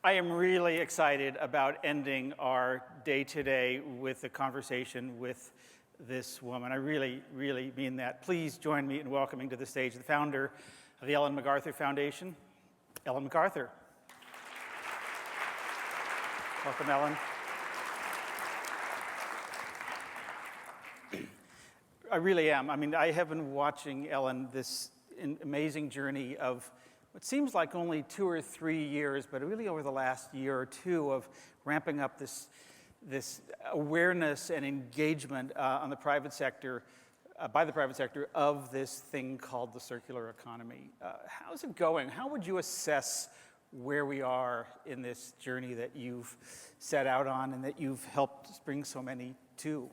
I am really excited about ending our day today with a conversation with this woman. I really, really mean that. Please join me in welcoming to the stage the founder of the Ellen MacArthur Foundation, Ellen MacArthur. Welcome, Ellen. I really am. I mean, I have been watching, Ellen, this amazing journey of what seems like only 2 or 3 years, but really over the last year or two of ramping up this awareness and engagement on the private sector, by the private sector, of this thing called the circular economy. How's it going? How would you assess where we are in this journey that you've set out on and that you've helped bring so many to?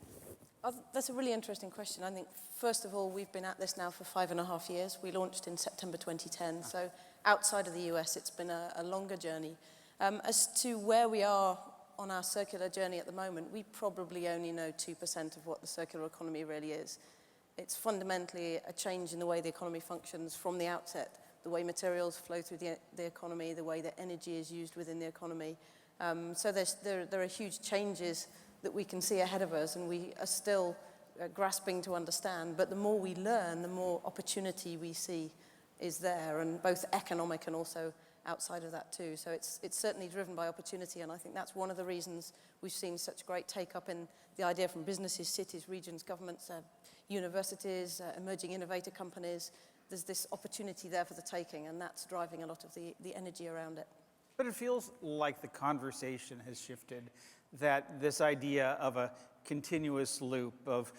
That's a really interesting question. I think, first of all, we've been at this now for 5.5 years. We launched in September 2010, so outside of the US, it's been a longer journey. As to where we are on our circular journey at the moment, we probably only know 2% of what the circular economy really is. It's fundamentally a change in the way the economy functions from the outset, the way materials flow through the economy, the way that energy is used within the economy. So there are huge changes that we can see ahead of us, and we are still grasping to understand. But the more we learn, the more opportunity we see is there, and both economic and also outside of that too. So it's certainly driven by opportunity, and I think that's one of the reasons we've seen such great take-up in the idea from businesses, cities, regions, governments, universities, emerging innovator companies. There's this opportunity there for the taking, and that's driving a lot of the energy around it. But it feels like the conversation has shifted, that this idea of a continuous loop of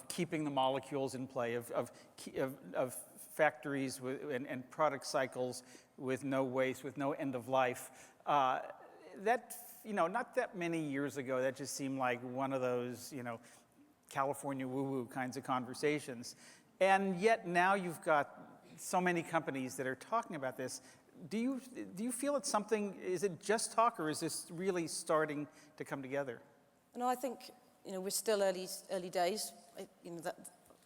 keeping the molecules in play, of factories and product cycles with no waste, with no end of life, that, not that many years ago, that just seemed like one of those, California woo-woo kinds of conversations. And yet now you've got so many companies that are talking about this. Do you feel it's something, is it just talk, or is this really starting to come together? No, I think, we're still early days.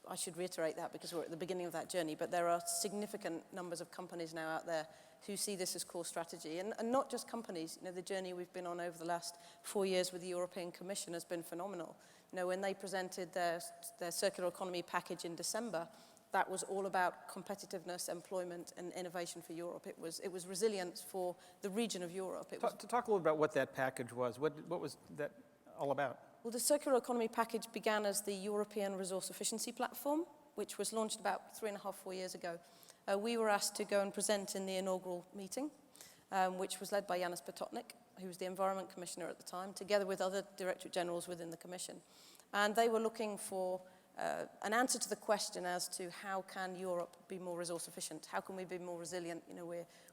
I should reiterate that because we're at the beginning of that journey, but there are significant numbers of companies now out there who see this as core strategy, and not just companies. The journey we've been on over the last 4 years with the European Commission has been phenomenal. When they presented their circular economy package in December, that was all about competitiveness, employment, and innovation for Europe. It was resilience for the region of Europe. To talk a little about what that package was. What was that all about? Well, the circular economy package began as the European Resource Efficiency Platform, which was launched about 3.5, 4 years ago. We were asked to go and present in the inaugural meeting, which was led by Janis Potocnik, who was the Environment Commissioner at the time, together with other Directorate Generals within the Commission. And they were looking for an answer to the question as to how can Europe be more resource efficient? How can we be more resilient?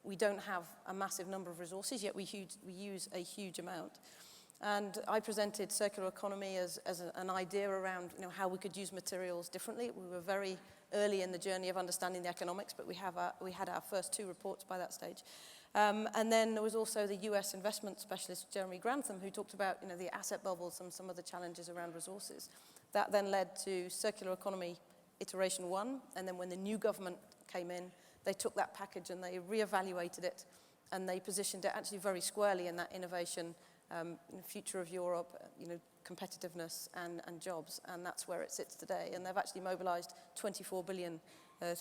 We don't have a massive number of resources, yet we use a huge amount. And I presented circular economy as an idea around how we could use materials differently. We were very early in the journey of understanding the economics, but we had our first 2 reports by that stage. And then there was also the US investment specialist, Jeremy Grantham, who talked about the asset bubbles and some of the challenges around resources. That then led to circular economy iteration 1, and then when the new government came in, they took that package and they reevaluated it, and they positioned it actually very squarely in that innovation, future of Europe, competitiveness and jobs, and that's where it sits today. And they've actually mobilized 24 billion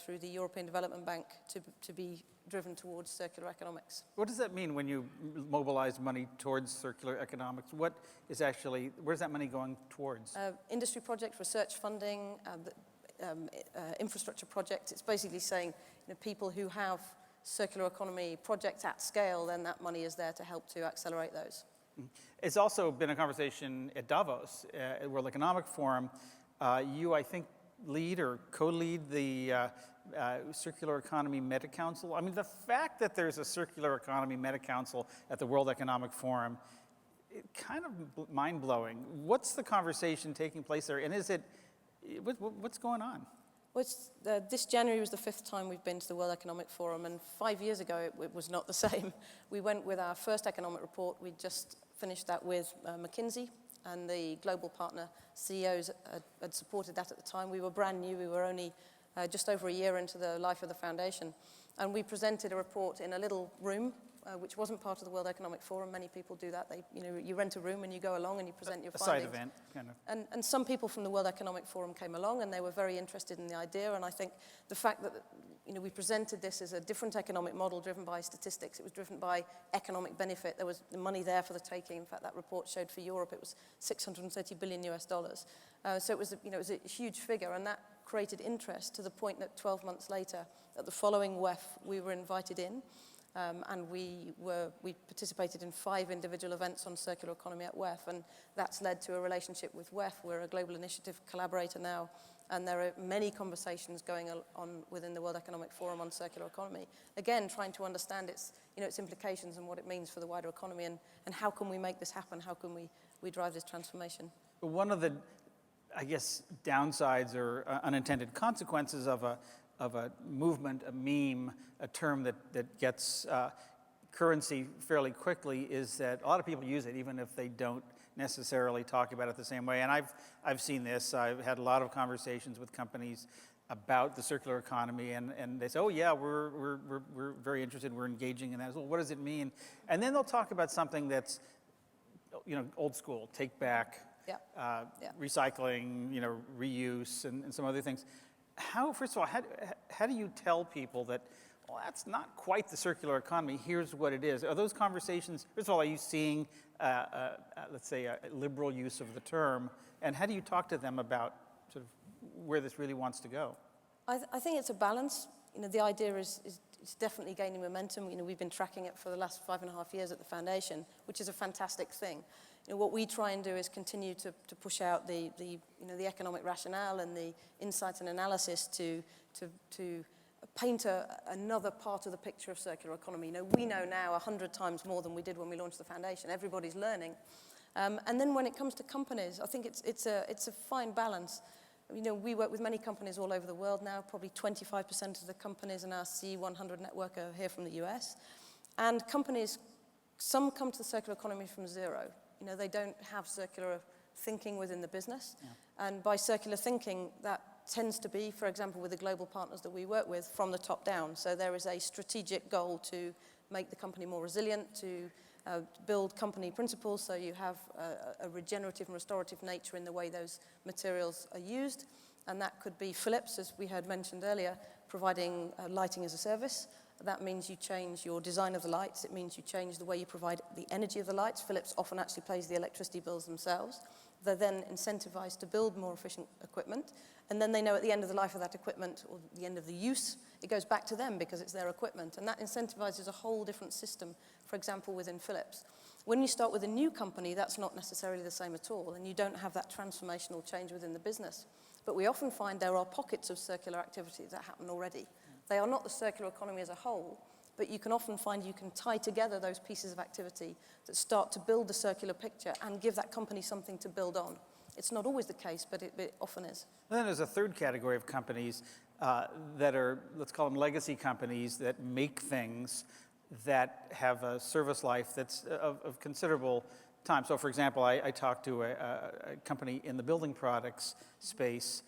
through the European Development Bank to be driven towards circular economics. What does that mean when you mobilize money towards circular economics? Where's that money going towards? Industry projects, research funding, infrastructure projects. It's basically saying people who have circular economy projects at scale, then that money is there to help to accelerate those. It's also been a conversation at Davos, at World Economic Forum. You, I think, lead or co-lead the Circular Economy Meta Council. I mean, the fact that there's a Circular Economy Meta Council at the World Economic Forum, kind of mind-blowing. What's the conversation taking place there, and what's going on? Well, this January was the 5th time we've been to the World Economic Forum, and 5 years ago it was not the same. We went with our first economic report. We just finished that with McKinsey, and the global partner CEOs had supported that at the time. We were brand new. We were only just over a year into the life of the foundation. And we presented a report in a little room which wasn't part of the World Economic Forum. Many people do that. You rent a room and you go along and you present your a findings. side event, kind of. And some people from the World Economic Forum came along and they were very interested in the idea. And I think the fact that we presented this as a different economic model driven by statistics, it was driven by economic benefit. There was money there for the taking. In fact, that report showed for Europe it was $630 billion US. So it was a huge figure, and that created interest to the point that 12 months later, at the following WEF, we were invited in. And we participated in 5 individual events on circular economy at WEF, and that's led to a relationship with WEF. We're a global initiative collaborator now, and there are many conversations going on within the World Economic Forum on circular economy. Again, trying to understand its implications and what it means for the wider economy, and how can we make this happen? How can we drive this transformation? One of the, I guess, downsides or unintended consequences of a movement, a meme, a term that gets currency fairly quickly is that a lot of people use it even if they don't necessarily talk about it the same way. And I've seen this. I've had a lot of conversations with companies about the circular economy, and they say, oh yeah, we're very interested, we're engaging in that. Well, what does it mean? And then they'll talk about something that's old school, take back, recycling, reuse, and some other things. First of all, how do you tell people that, well, that's not quite the circular economy, here's what it is? Are those conversations, first of all, are you seeing, let's say, a liberal use of the term, and how do you talk to them about sort of where this really wants to go? I think it's a balance. The idea is definitely gaining momentum. We've been tracking it for the last 5.5 years at the foundation, which is a fantastic thing. What we try and do is continue to push out the economic rationale and the insights and analysis to paint another part of the picture of circular economy. We know now 100 times more than we did when we launched the foundation. Everybody's learning. And then when it comes to companies, I think it's a fine balance. We work with many companies all over the world now. Probably 25% of the companies in our C100 network are here from the US. And companies, some come to the circular economy from zero. They don't have circular thinking within the business. Yeah. And by circular thinking, that tends to be, for example, with the global partners that we work with, from the top down. So there is a strategic goal to make the company more resilient, to build company principles, so you have a regenerative and restorative nature in the way those materials are used. And that could be Philips, as we had mentioned earlier, providing lighting as a service. That means you change your design of the lights. It means you change the way you provide the energy of the lights. Philips often actually pays the electricity bills themselves. They're then incentivized to build more efficient equipment. And then they know at the end of the life of that equipment, or the end of the use, it goes back to them because it's their equipment. And that incentivizes a whole different system, for example, within Philips. When you start with a new company, that's not necessarily the same at all, and you don't have that transformational change within the business. But we often find there are pockets of circular activity that happen already. They are not the circular economy as a whole, but you can often find you can tie together those pieces of activity that start to build the circular picture and give that company something to build on. It's not always the case, but it often is. Then there's a third category of companies that are, let's call them legacy companies, that make things that have a service life that's of considerable time. So for example, I talked to a company in the building products space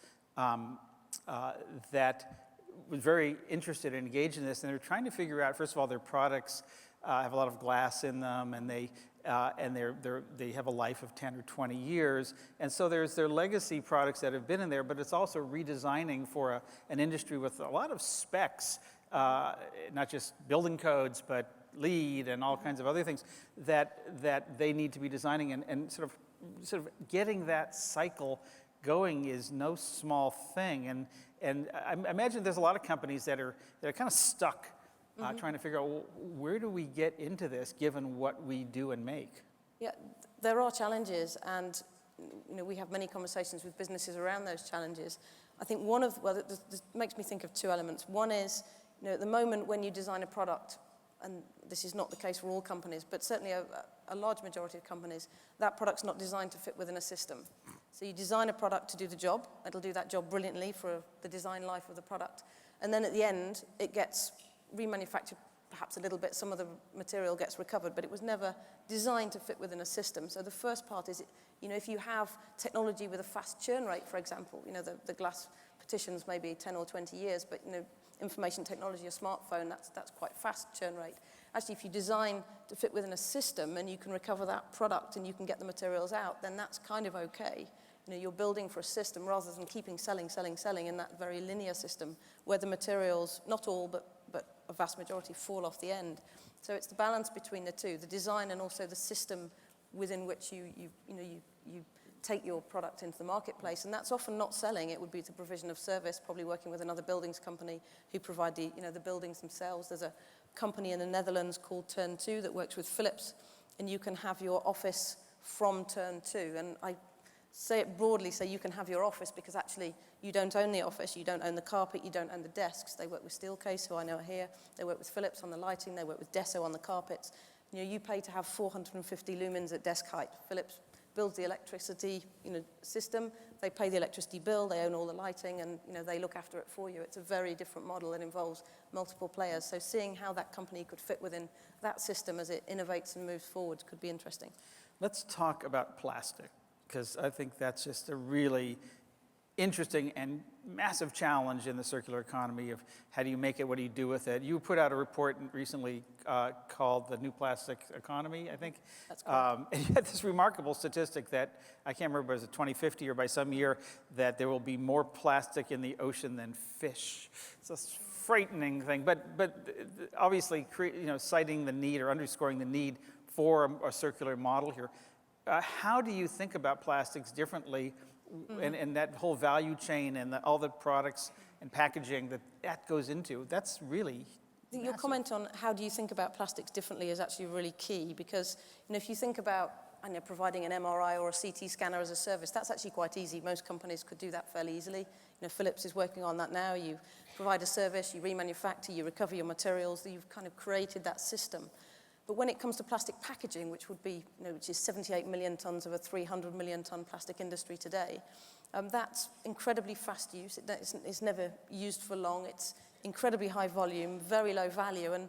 that was very interested and engaged in this, and they're trying to figure out, first of all, their products have a lot of glass in them, and they have a life of 10 or 20 years. And so there's their legacy products that have been in there, but it's also redesigning for an industry with a lot of specs, not just building codes, but LEED and all kinds of other things that they need to be designing, and sort of getting that cycle going is no small thing. And I imagine there's a lot of companies that are kind of stuck trying to figure out, well, where do we get into this given what we do and make? Yeah, there are challenges, and we have many conversations with businesses around those challenges. I think this makes me think of two elements. One is, at the moment when you design a product, and this is not the case for all companies, but certainly a large majority of companies, that product's not designed to fit within a system. So you design a product to do the job. It'll do that job brilliantly for the design life of the product. And then at the end, it gets remanufactured perhaps a little bit. Some of the material gets recovered, but it was never designed to fit within a system. So the first part is, if you have technology with a fast churn rate, for example, the glass competition's maybe 10 or 20 years, but information technology, a smartphone, that's quite fast churn rate. Actually, if you design to fit within a system and you can recover that product and you can get the materials out, then that's kind of okay. You're building for a system rather than keeping selling in that very linear system where the materials, not all, but a vast majority, fall off the end. So it's the balance between the two, the design and also the system within which you take your product into the marketplace. And that's often not selling. It would be the provision of service, probably working with another buildings company who provide the buildings themselves. There's a company in the Netherlands called Turn 2 that works with Philips, and you can have your office from Turn 2. And I say it broadly, so you can have your office because actually you don't own the office, you don't own the carpet, you don't own the desks. They work with Steelcase, who I know are here. They work with Philips on the lighting. They work with Desso on the carpets. You pay to have 450 lumens at desk height. Philips builds the electricity system. They pay the electricity bill. They own all the lighting, and they look after it for you. It's a very different model that involves multiple players. So seeing how that company could fit within that system as it innovates and moves forward could be interesting. Let's talk about plastic, because I think that's just a really interesting and massive challenge in the circular economy of how do you make it, what do you do with it. You put out a report recently called The New Plastic Economy, I think. That's correct. And you had this remarkable statistic that, I can't remember, was it 2050 or by some year, that there will be more plastic in the ocean than fish. It's a frightening thing, but obviously citing the need or underscoring the need for a circular model here. How do you think about plastics differently and that whole value chain and all the products and packaging that goes into? That's really I think your comment on how do you think about plastics differently is actually really key, because if you think about providing an MRI or a CT scanner as a service, that's actually quite easy. Most companies could do that fairly easily. Philips is working on that now. You provide a service, you remanufacture, you recover your materials, you've kind of created that system. But when it comes to plastic packaging, which would be, which is 78 million tons of a 300 million ton plastic industry today, that's incredibly fast use. It's never used for long. It's incredibly high volume, very low value. And,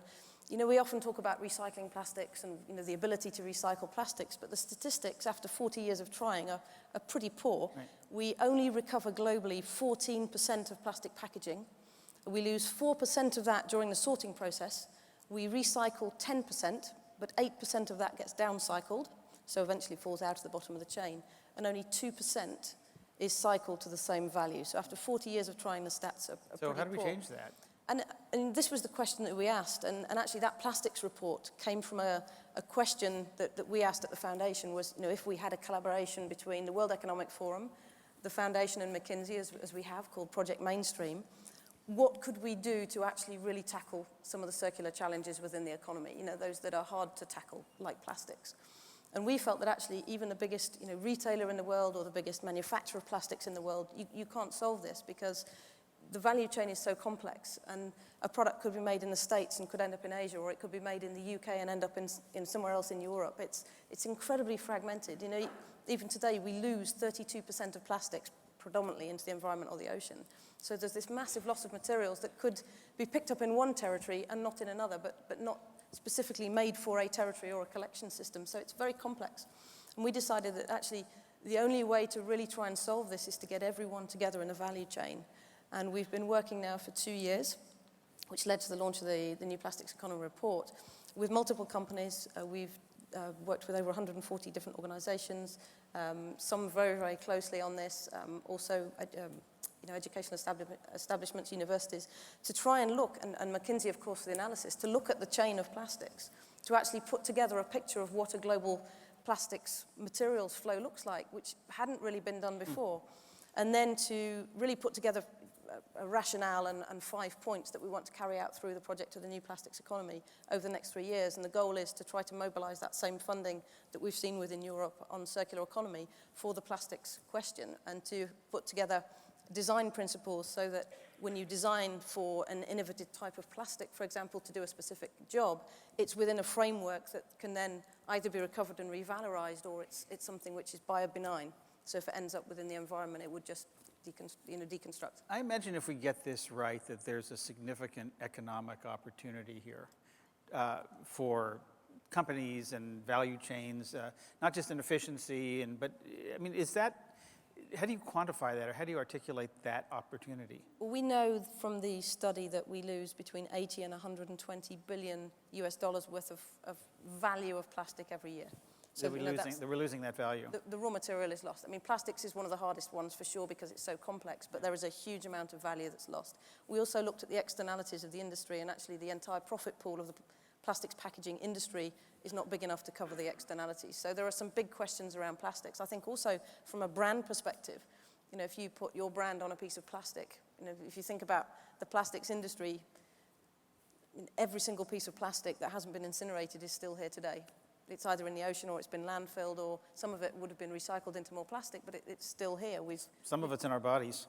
we often talk about recycling plastics and, the ability to recycle plastics, but the statistics after 40 years of trying are pretty poor. Right. We only recover globally 14% of plastic packaging. We lose 4% of that during the sorting process. We recycle 10%, but 8% of that gets downcycled, so eventually falls out of the bottom of the chain, and only 2% is cycled to the same value. So after 40 years of trying, the stats are pretty poor. So how do we change that? And this was the question that we asked, and actually that plastics report came from a question that we asked at the foundation was, if we had a collaboration between the World Economic Forum, the foundation and McKinsey, as we have, called Project Mainstream, what could we do to actually really tackle some of the circular challenges within the economy, those that are hard to tackle, like plastics. And we felt that actually even the biggest retailer in the world or the biggest manufacturer of plastics in the world, you can't solve this because the value chain is so complex, and a product could be made in the States and could end up in Asia, or it could be made in the UK and end up in somewhere else in Europe. It's incredibly fragmented. Even today we lose 32% of plastics predominantly into the environment or the ocean. So there's this massive loss of materials that could be picked up in one territory and not in another, but not specifically made for a territory or a collection system. So it's very complex. And we decided that actually the only way to really try and solve this is to get everyone together in a value chain. And we've been working now for 2 years, which led to the launch of the New Plastics Economy Report. With multiple companies, we've worked with over 140 different organizations, some very, very closely on this, also educational establishments, universities, to try and look, and McKinsey, of course, for the analysis, to look at the chain of plastics, to actually put together a picture of what a global plastics materials flow looks like, which hadn't really been done before, and then to really put together a rationale and 5 points that we want to carry out through the project of the New Plastics Economy over the next 3 years. And the goal is to try to mobilize that same funding that we've seen within Europe on circular economy for the plastics question, and to put together design principles so that when you design for an innovative type of plastic, for example, to do a specific job, it's within a framework that can then either be recovered and revalorized, or it's something which is biobenign. So if it ends up within the environment, it would just deconstruct. I imagine if we get this right, that there's a significant economic opportunity here for companies and value chains, not just in efficiency, but I mean, is that you quantify that, or how do you articulate that opportunity? Well, we know from the study that we lose between 80 and 120 billion US dollars worth of value of plastic every year. So that we're losing that value. The raw material is lost. I mean, plastics is one of the hardest ones for sure because it's so complex, but there is a huge amount of value that's lost. We also looked at the externalities of the industry, and actually the entire profit pool of the plastics packaging industry is not big enough to cover the externalities. So there are some big questions around plastics. I think also from a brand perspective, if you put your brand on a piece of plastic, if you think about the plastics industry, every single piece of plastic that hasn't been incinerated is still here today. It's either in the ocean or it's been landfilled, or some of it would have been recycled into more plastic, but it's still here. Some of it's in our bodies.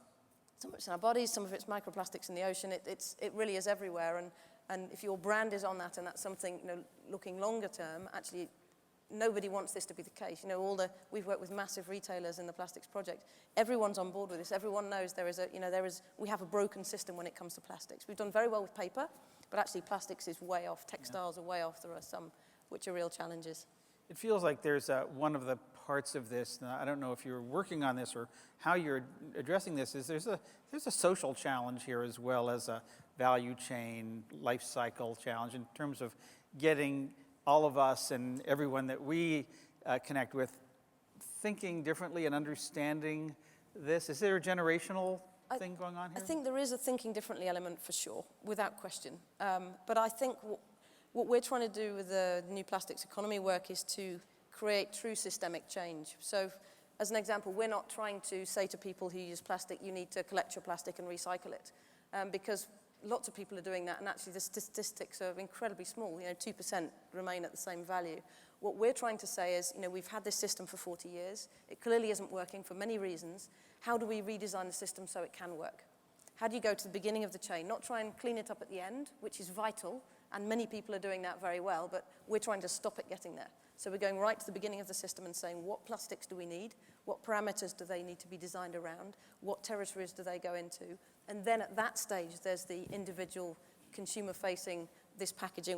Some of it's in our bodies, some of it's microplastics in the ocean. It really is everywhere. And if your brand is on that, and that's something, looking longer term, actually, nobody wants this to be the case. We've worked with massive retailers in the plastics project. Everyone's on board with this. Everyone knows we have a broken system when it comes to plastics. We've done very well with paper, but actually plastics is way off. Textiles are way off. There are some which are real challenges. It feels like there's one of the parts of this, and I don't know if you're working on this or how you're addressing this, is there's a social challenge here as well as a value chain, life cycle challenge in terms of getting all of us and everyone that we connect with thinking differently and understanding this. Is there a generational thing going on here? I think there is a thinking differently element for sure, without question. But I think what we're trying to do with the new plastics economy work is to create true systemic change. So as an example, we're not trying to say to people who use plastic, you need to collect your plastic and recycle it, because lots of people are doing that, and actually the statistics are incredibly small. 2% remain at the same value. What we're trying to say is, we've had this system for 40 years. It clearly isn't working for many reasons. How do we redesign the system so it can work? How do you go to the beginning of the chain? Not try and clean it up at the end, which is vital, and many people are doing that very well, but we're trying to stop it getting there. So we're going right to the beginning of the system and saying, what plastics do we need? What parameters do they need to be designed around? What territories do they go into? And then at that stage, there's the individual consumer-facing this packaging,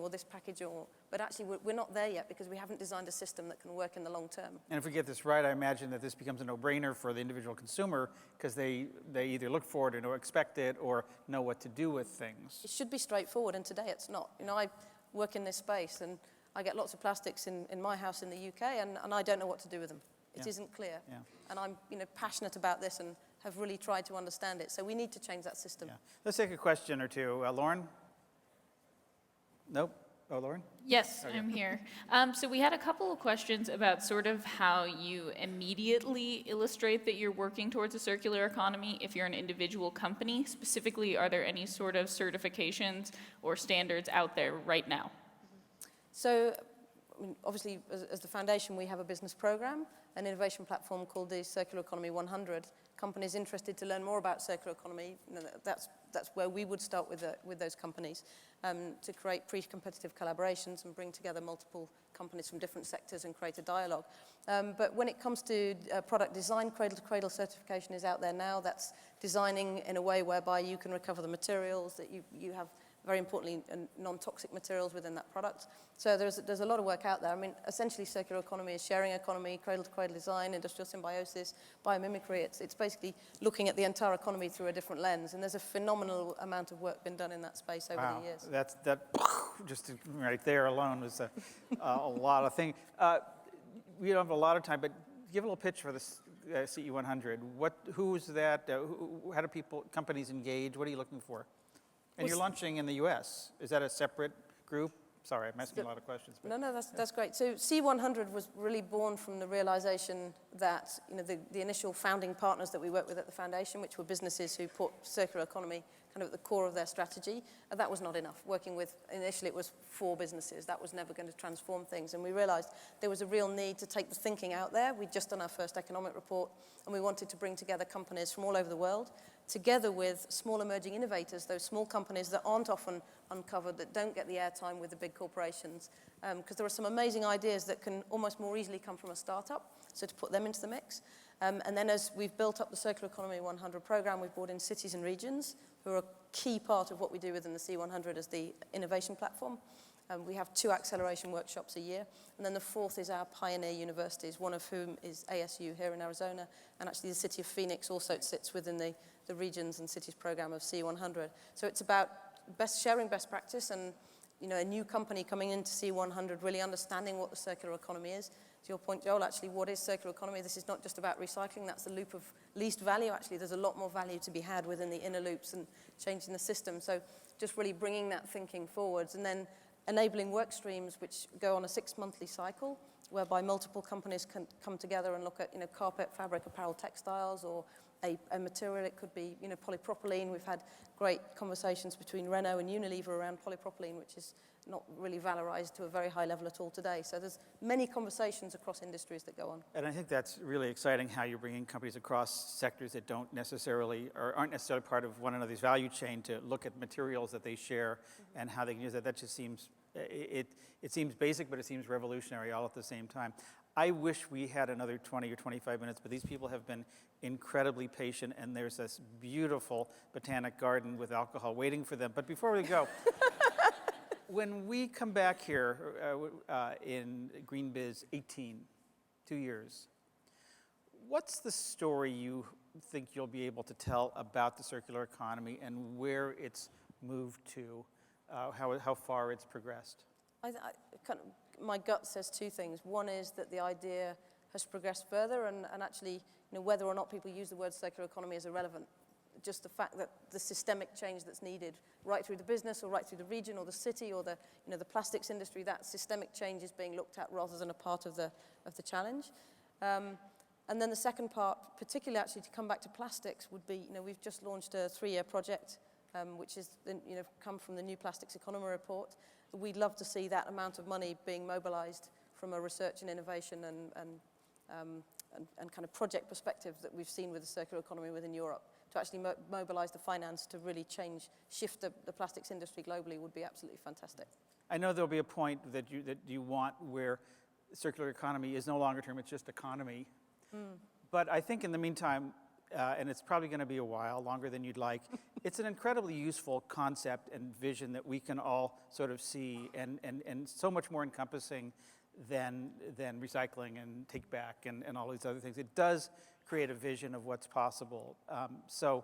but actually we're not there yet because we haven't designed a system that can work in the long term. And if we get this right, I imagine that this becomes a no-brainer for the individual consumer because they either look for it or expect it or know what to do with things. It should be straightforward, and today it's not. I work in this space, and I get lots of plastics in my house in the UK, and I don't know what to do with them. It isn't clear. Yeah. And I'm passionate about this and have really tried to understand it. So we need to change that system. Yeah. Let's take a question or two. Lauren? Nope. Oh, Lauren? Yes, okay. I'm here. So we had a couple of questions about sort of how you immediately illustrate that you're working towards a circular economy if you're an individual company. Specifically, are there any sort of certifications or standards out there right now? So, obviously, as the foundation, we have a business program, an innovation platform called the Circular Economy 100. Companies interested to learn more about circular economy, that's where we would start with those companies to create pre-competitive collaborations and bring together multiple companies from different sectors and create a dialogue. But when it comes to product design, cradle-to-cradle certification is out there now. That's designing in a way whereby you can recover the materials, that you have, very importantly, non-toxic materials within that product. So there's a lot of work out there. I mean, essentially, circular economy is sharing economy, cradle-to-cradle design, industrial symbiosis, biomimicry. It's basically looking at the entire economy through a different lens. And there's a phenomenal amount of work been done in that space over the years. That just right there alone was a lot of things. We don't have a lot of time, but give a little pitch for this CE100. Who's that? How do companies engage? What are you looking for? And you're launching in the U.S. Is that a separate group? Sorry, I'm asking a lot of questions. But no, that's great. So C100 was really born from the realization that the initial founding partners that we worked with at the foundation, which were businesses who put circular economy kind of at the core of their strategy, that was not enough. Working with, initially it was 4 businesses. That was never going to transform things. And we realized there was a real need to take the thinking out there. We'd just done our first economic report, and we wanted to bring together companies from all over the world, together with small emerging innovators, those small companies that aren't often uncovered, that don't get the airtime with the big corporations, because there are some amazing ideas that can almost more easily come from a startup, so to put them into the mix. And then as we've built up the Circular Economy 100 program, we've brought in cities and regions, who are a key part of what we do within the C100 as the innovation platform. We have 2 acceleration workshops a year. And then the 4th is our pioneer universities, one of whom is ASU here in Arizona. And actually the city of Phoenix also sits within the regions and cities program of C100. So it's about sharing best practice and a new company coming into C100 really understanding what the circular economy is. To your point, Joel, actually, what is circular economy? This is not just about recycling. That's the loop of least value. Actually, there's a lot more value to be had within the inner loops and changing the system. So just really bringing that thinking forwards and then enabling work streams which go on a 6-monthly cycle whereby multiple companies can come together and look at carpet, fabric, apparel, textiles, or a material. It could be polypropylene. We've had great conversations between Renault and Unilever around polypropylene, which is not really valorized to a very high level at all today. So there's many conversations across industries that go on. And I think that's really exciting how you're bringing companies across sectors that don't necessarily or aren't necessarily part of one another's value chain to look at materials that they share and how they can use that. That just seems, it seems basic, but it seems revolutionary all at the same time. I wish we had another 20 or 25 minutes, but these people have been incredibly patient, and there's this beautiful botanic garden with alcohol waiting for them. But before we go, when we come back here in Green Biz 18, 2 years, what's the story you think you'll be able to tell about the circular economy and where it's moved to, how far it's progressed? My gut says 2 things. One is that the idea has progressed further, and actually, whether or not people use the word circular economy is irrelevant. Just the fact that the systemic change that's needed right through the business or right through the region or the city or the plastics industry, that systemic change is being looked at rather than a part of the challenge. And then the second part, particularly actually to come back to plastics, would be, we've just launched a 3-year project, which is, come from the New Plastics Economy report. We'd love to see that amount of money being mobilized from a research and innovation and kind of project perspective that we've seen with the circular economy within Europe. To actually mobilize the finance to really shift the plastics industry globally would be absolutely fantastic. I know there'll be a point that you want where circular economy is no longer term, it's just economy. But I think in the meantime, and it's probably going to be a while, longer than you'd like, it's an incredibly useful concept and vision that we can all sort of see and so much more encompassing than recycling and take back and all these other things. It does create a vision of what's possible. So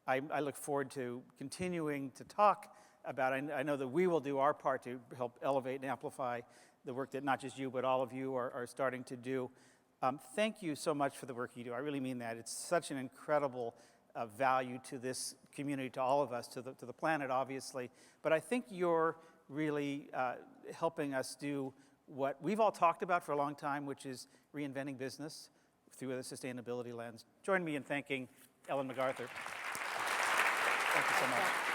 I look forward to continuing to talk about it. I know that we will do our part to help elevate and amplify the work that not just you, but all of you are starting to do. Thank you so much for the work you do. I really mean that. It's such an incredible value to this community, to all of us, to the planet, obviously. But I think you're really helping us do what we've all talked about for a long time, which is reinventing business through a sustainability lens. Join me in thanking Ellen MacArthur. Thank you so much.